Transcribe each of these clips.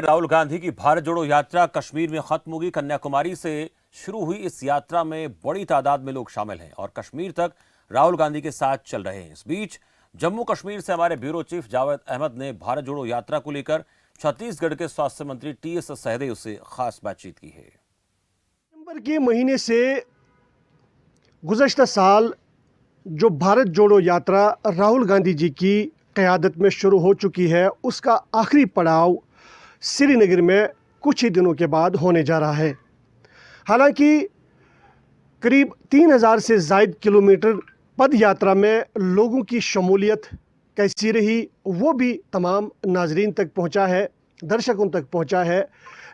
राहुल गांधी की भारत जोड़ो यात्रा कश्मीर में खत्म होगी। कन्याकुमारी से शुरू हुई इस यात्रा में बड़ी तादाद में लोग शामिल हैं और कश्मीर तक राहुल गांधी के साथ चल रहे हैं। इस बीच जम्मू कश्मीर से हमारे ब्यूरो चीफ जावेद अहमद ने भारत जोड़ो यात्रा को लेकर छत्तीसगढ़ के स्वास्थ्य मंत्री टीएस सिंहदेव से खास बातचीत की है। दिसंबर के महीने से गुज़श्ता साल जो भारत जोड़ो यात्रा राहुल गांधी जी की क़यादत में शुरू हो चुकी है, उसका आखिरी पड़ाव श्रीनगर में कुछ ही दिनों के बाद होने जा रहा है। हालांकि करीब 3000 से ज़ायद किलोमीटर पद यात्रा में लोगों की शमूलियत कैसी रही वो भी तमाम नाजरीन तक पहुंचा है, दर्शकों तक पहुंचा है।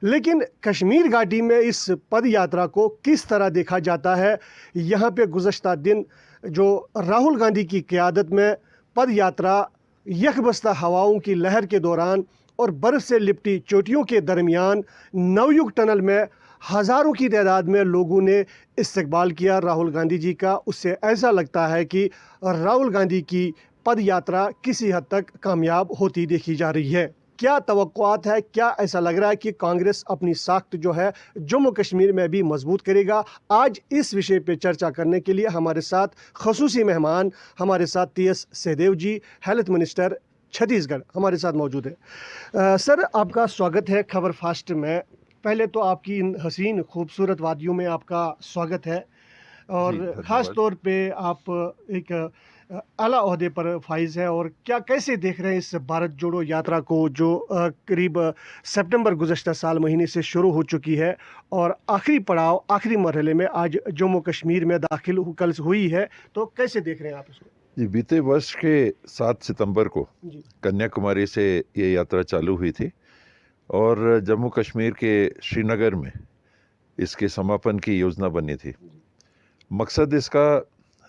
लेकिन कश्मीर घाटी में इस पद यात्रा को किस तरह देखा जाता है, यहाँ पे गुज़श्ता दिन जो राहुल गांधी की क़यादत में पद यात्रा यकबस्ता हवाओं की लहर के दौरान और बर्फ़ से लिपटी चोटियों के दरमियान नवयुग टनल में हज़ारों की तादाद में लोगों ने इस्तकबाल किया राहुल गांधी जी का। उससे ऐसा लगता है कि राहुल गांधी की पद यात्रा किसी हद तक कामयाब होती देखी जा रही है। क्या तवक्कुआत है, क्या ऐसा लग रहा है कि कांग्रेस अपनी साख्त जो है जम्मू कश्मीर में भी मजबूत करेगा? आज इस विषय पे चर्चा करने के लिए हमारे साथ खसूसी मेहमान, हमारे साथ टीएस सिंहदेव जी, हेल्थ मिनिस्टर छत्तीसगढ़, हमारे साथ मौजूद है। सर, आपका स्वागत है खबर फास्ट में। पहले तो आपकी इन हसीन खूबसूरत वादियों में आपका स्वागत है और ख़ास तौर पे आप एक आला ओहदे पर फाइज है। और क्या कैसे देख रहे हैं इस भारत जोड़ो यात्रा को जो करीब सितंबर गुज़श्ता साल महीने से शुरू हो चुकी है और आखिरी पड़ाव, आखिरी मरहले में आज जम्मू कश्मीर में दाखिल कल हुई है, तो कैसे देख रहे हैं आप इसको? जी, बीते वर्ष के 7 सितंबर को कन्याकुमारी से ये यात्रा चालू हुई थी और जम्मू कश्मीर के श्रीनगर में इसके समापन की योजना बनी थी। मकसद इसका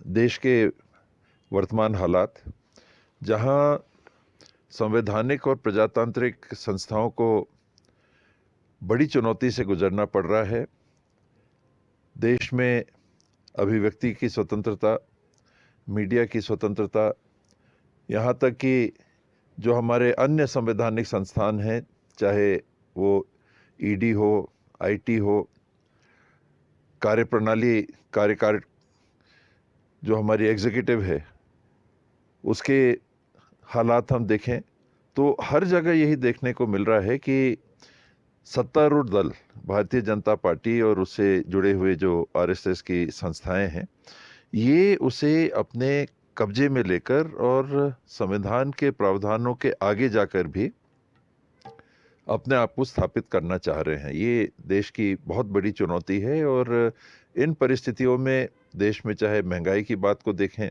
देश के वर्तमान हालात, जहां संवैधानिक और प्रजातांत्रिक संस्थाओं को बड़ी चुनौती से गुजरना पड़ रहा है, देश में अभिव्यक्ति की स्वतंत्रता, मीडिया की स्वतंत्रता, यहाँ तक कि जो हमारे अन्य संवैधानिक संस्थान हैं, चाहे वो ईडी हो, आईटी हो, कार्यप्रणाली कार्यकाल जो हमारी एग्जीक्यूटिव है, उसके हालात हम देखें तो हर जगह यही देखने को मिल रहा है कि सत्तारूढ़ दल भारतीय जनता पार्टी और उससे जुड़े हुए जो आरएसएस की संस्थाएं हैं, ये उसे अपने कब्जे में लेकर और संविधान के प्रावधानों के आगे जाकर भी अपने आप को स्थापित करना चाह रहे हैं। ये देश की बहुत बड़ी चुनौती है और इन परिस्थितियों में देश में चाहे महंगाई की बात को देखें,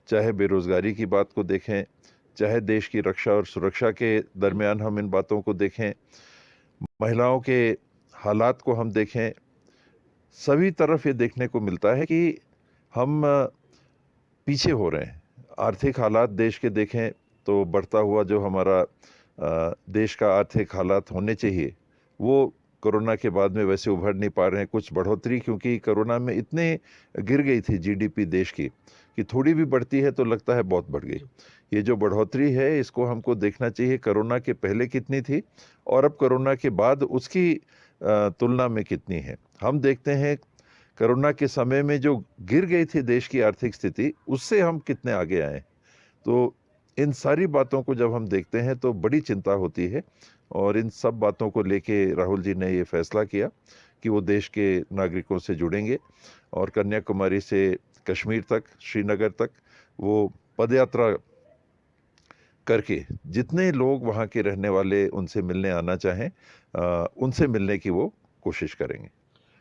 चाहे बेरोजगारी की बात को देखें, चाहे देश की रक्षा और सुरक्षा के दरमियान हम इन बातों को देखें, महिलाओं के हालात को हम देखें, सभी तरफ ये देखने को मिलता है कि हम पीछे हो रहे हैं। आर्थिक हालात देश के देखें तो बढ़ता हुआ जो हमारा देश का आर्थिक हालात होने चाहिए, वो कोरोना के बाद में वैसे उभर नहीं पा रहे हैं। कुछ बढ़ोतरी, क्योंकि कोरोना में इतने गिर गई थी जीडीपी देश की कि थोड़ी भी बढ़ती है तो लगता है बहुत बढ़ गई। ये जो बढ़ोतरी है, इसको हमको देखना चाहिए कोरोना के पहले कितनी थी और अब कोरोना के बाद उसकी तुलना में कितनी है। हम देखते हैं कोरोना के समय में जो गिर गई थी देश की आर्थिक स्थिति, उससे हम कितने आगे आए। तो इन सारी बातों को जब हम देखते हैं तो बड़ी चिंता होती है और इन सब बातों को लेके राहुल जी ने ये फैसला किया कि वो देश के नागरिकों से जुड़ेंगे और कन्याकुमारी से कश्मीर तक, श्रीनगर तक वो पदयात्रा करके जितने लोग वहाँ के रहने वाले उनसे मिलने आना चाहें, उनसे मिलने की वो कोशिश करेंगे।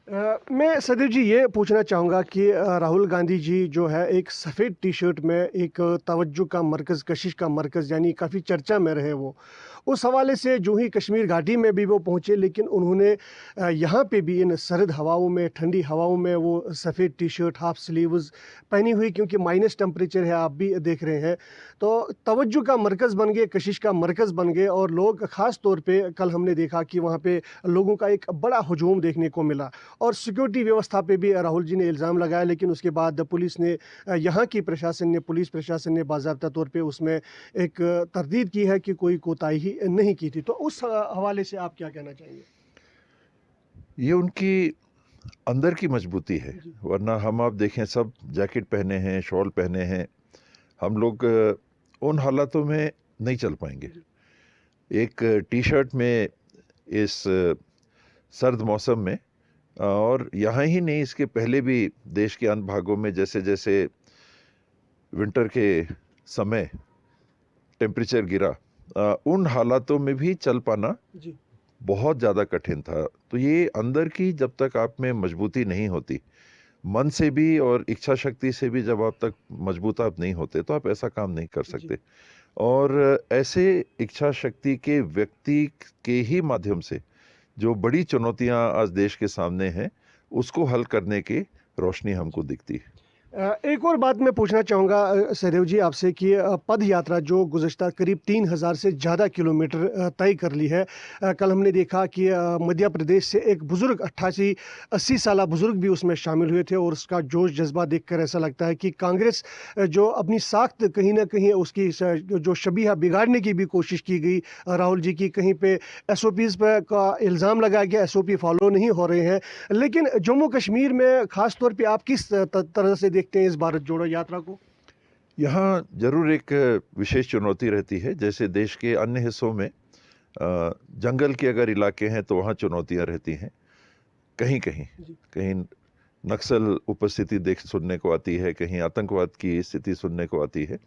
मैं सदैव जी ये पूछना चाहूँगा कि राहुल गांधी जी जो है एक सफ़ेद टी शर्ट में एक तवज्जो का मरकज़, कशिश का मरकज़, यानी काफ़ी चर्चा में रहे वो। उस हवाले से जो ही कश्मीर घाटी में भी वो पहुँचे, लेकिन उन्होंने यहाँ पे भी इन सर्द हवाओं में, ठंडी हवाओं में वो सफ़ेद टी शर्ट, हाफ स्लीव्स पहनी हुई, क्योंकि माइनस टेम्परेचर है, आप भी देख रहे हैं। तो तवज्जो का मरकज़ बन गए, कशिश का मरकज़ बन गए और लोग ख़ास तौर पे कल हमने देखा कि वहाँ पे लोगों का एक बड़ा हुजूम देखने को मिला और सिक्योरिटी व्यवस्था पे भी राहुल जी ने इल्ज़ाम लगाया। लेकिन उसके बाद पुलिस ने, यहाँ की प्रशासन ने, पुलिस प्रशासन ने बाज़ाब्ता तौर पे उसमें एक तरदीद की है कि कोई कोताही नहीं की थी। तो उस हवाले से आप क्या कहना चाहेंगे? ये उनकी अंदर की मजबूती है, जी। वरना हम आप देखें सब जैकेट पहने हैं, शॉल पहने हैं, हम लोग उन हालातों में नहीं चल पाएंगे। जी। एक टी शर्ट में इस सर्द मौसम में, और यहाँ ही नहीं इसके पहले भी देश के अन्य भागों में जैसे जैसे विंटर के समय टेम्परेचर गिरा, उन हालातों में भी चल पाना जी। बहुत ज़्यादा कठिन था। तो ये अंदर की जब तक आप में मजबूती नहीं होती, मन से भी और इच्छा शक्ति से भी जब आप तक मजबूत आप नहीं होते, तो आप ऐसा काम नहीं कर जी। सकते। और ऐसे इच्छा शक्ति के व्यक्ति के ही माध्यम से जो बड़ी चुनौतियां आज देश के सामने हैं, उसको हल करने की रोशनी हमको दिखती है। एक और बात मैं पूछना चाहूँगा सहदेव जी आपसे कि पद यात्रा जो गुज़श्ता करीब 3000 से ज़्यादा किलोमीटर तय कर ली है। कल हमने देखा कि मध्य प्रदेश से एक बुज़ुर्ग 88-80 साला बुज़ुर्ग भी उसमें शामिल हुए थे और उसका जोश जज़्बा देखकर ऐसा लगता है कि कांग्रेस जो अपनी साख्त कहीं न कहीं उसकी जो शबीहा बिगाड़ने की भी कोशिश की गई राहुल जी की, कहीं पे एसओपीज़ पे का इल्ज़ाम लगाया गया, एसओपी फॉलो नहीं हो रहे हैं। लेकिन जम्मू कश्मीर में ख़ास तौर पे आप किस तरह से देखते हैं इस भारत जोड़ो यात्रा को? यहाँ जरूर एक विशेष चुनौती रहती है, जैसे देश के अन्य हिस्सों में जंगल के अगर इलाके हैं तो वहाँ चुनौतियाँ रहती हैं। कहीं कहीं जी। कहीं नक्सल उपस्थिति देख सुनने को आती है, कहीं आतंकवाद की स्थिति सुनने को आती है।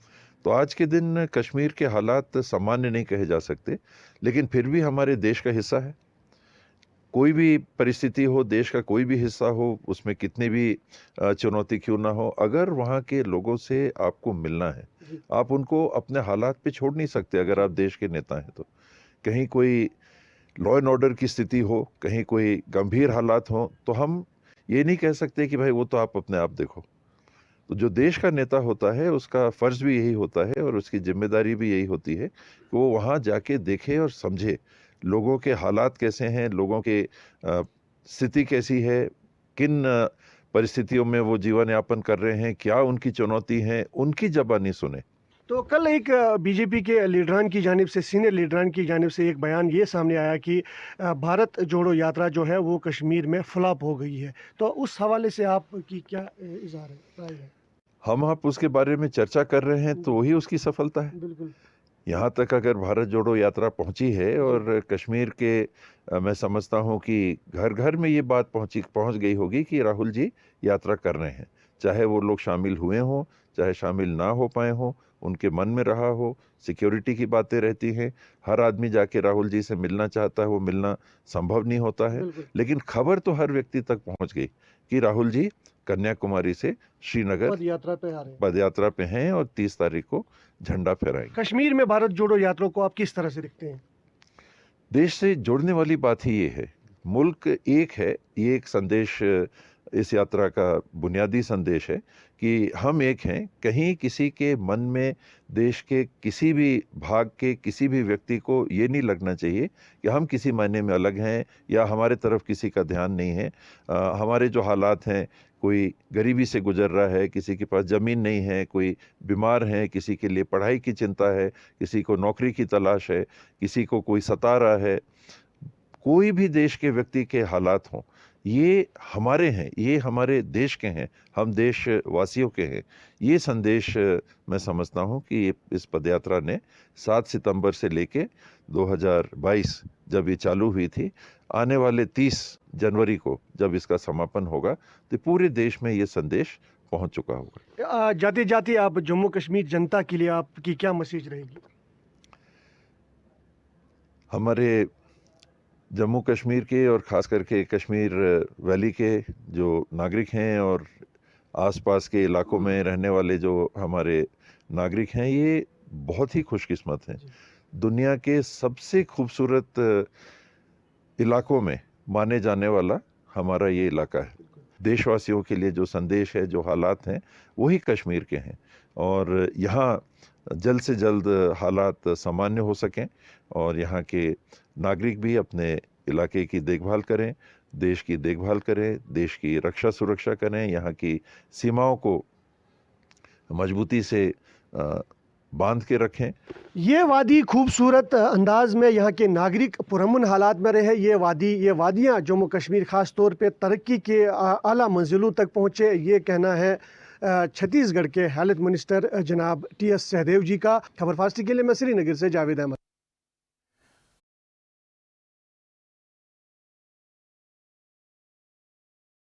तो आज के दिन कश्मीर के हालात सामान्य नहीं कहे जा सकते, लेकिन फिर भी हमारे देश का हिस्सा है। कोई भी परिस्थिति हो, देश का कोई भी हिस्सा हो, उसमें कितनी भी चुनौती क्यों ना हो, अगर वहाँ के लोगों से आपको मिलना है, जी। आप उनको अपने हालात पे छोड़ नहीं सकते अगर आप देश के नेता हैं तो। कहीं कोई लॉ एंड ऑर्डर की स्थिति हो, कहीं कोई गंभीर हालात हो, तो हम ये नहीं कह सकते कि भाई वो तो आप अपने आप देखो। तो जो देश का नेता होता है उसका फर्ज भी यही होता है और उसकी जिम्मेदारी भी यही होती है कि वो वहाँ जाके देखे और समझे लोगों के हालात कैसे हैं, लोगों के स्थिति कैसी है, किन परिस्थितियों में वो जीवन यापन कर रहे हैं, क्या उनकी चुनौती हैं, उनकी ज़बानी सुने। तो कल एक बीजेपी के लीडरान की जानिब से, सीनियर लीडरान की जानिब से एक बयान ये सामने आया कि भारत जोड़ो यात्रा जो है वो कश्मीर में फ्लॉप हो गई है। तो उस हवाले से आपकी क्या इज़हार है, राय है? हम आप उसके बारे में चर्चा कर रहे हैं तो वही उसकी सफलता है। बिल्कुल। यहाँ तक अगर भारत जोड़ो यात्रा पहुँची है जी। और कश्मीर के मैं समझता हूँ कि घर घर में ये बात पहुँच गई होगी कि राहुल जी यात्रा कर रहे हैं। चाहे वो लोग शामिल हुए हों, चाहे शामिल ना हो पाए हों, उनके मन में रहा हो, सिक्योरिटी की बातें रहती हैं, हर आदमी जाके राहुल जी से मिलना चाहता है, वो मिलना संभव नहीं होता है। बिल्कुल। लेकिन खबर तो हर व्यक्ति तक पहुँच गई कि राहुल जी कन्याकुमारी से श्रीनगर पद यात्रा पे आ रहे हैं। पदयात्रा पे हैं और 30 तारीख को झंडा फहराएंगे। कश्मीर में भारत जोड़ो यात्रा को आप किस तरह से देखते हैं? देश से जोड़ने वाली बात ही ये है, मुल्क एक है, ये एक संदेश इस यात्रा का बुनियादी संदेश है कि हम एक हैं। कहीं किसी के मन में देश के किसी भी भाग के किसी भी व्यक्ति को ये नहीं लगना चाहिए कि हम किसी मायने में अलग हैं या हमारे तरफ किसी का ध्यान नहीं है। हमारे जो हालात हैं, कोई गरीबी से गुजर रहा है, किसी के पास ज़मीन नहीं है, कोई बीमार है, किसी के लिए पढ़ाई की चिंता है, किसी को नौकरी की तलाश है, किसी को कोई सता रहा है, कोई भी देश के व्यक्ति के हालात हों, ये हमारे हैं, ये हमारे देश के हैं, हम देशवासियों के हैं। ये संदेश मैं समझता हूँ कि इस पदयात्रा ने 7 सितंबर से लेके 2022 जब ये चालू हुई थी, आने वाले 30 जनवरी को जब इसका समापन होगा, तो पूरे देश में ये संदेश पहुँच चुका होगा। जाते-जाते आप जम्मू कश्मीर जनता के लिए आपकी क्या मैसेज रहेगी? हमारे जम्मू कश्मीर के और ख़ास करके कश्मीर वैली के जो नागरिक हैं और आसपास के इलाकों में रहने वाले जो हमारे नागरिक हैं, ये बहुत ही खुशकिस्मत हैं। दुनिया के सबसे खूबसूरत इलाकों में माने जाने वाला हमारा ये इलाका है। देशवासियों के लिए जो संदेश है, जो हालात हैं, वही कश्मीर के हैं और यहाँ जल्द से जल्द हालात सामान्य हो सकें और यहाँ के नागरिक भी अपने इलाके की देखभाल करें, देश की देखभाल करें, देश की रक्षा सुरक्षा करें, यहाँ की सीमाओं को मजबूती से बांध के रखें। ये वादी खूबसूरत अंदाज में यहाँ के नागरिक पुरअमन हालात में रहे। ये वादियाँ जम्मू कश्मीर ख़ास तौर पे तरक्की के आला मंजिलों तक पहुँचे, ये कहना है छत्तीसगढ़ के हेल्थ मिनिस्टर जनाब TS सहदेव जी का। खबर फास्टी के लिए मैं श्रीनगर से जावेद अहमद।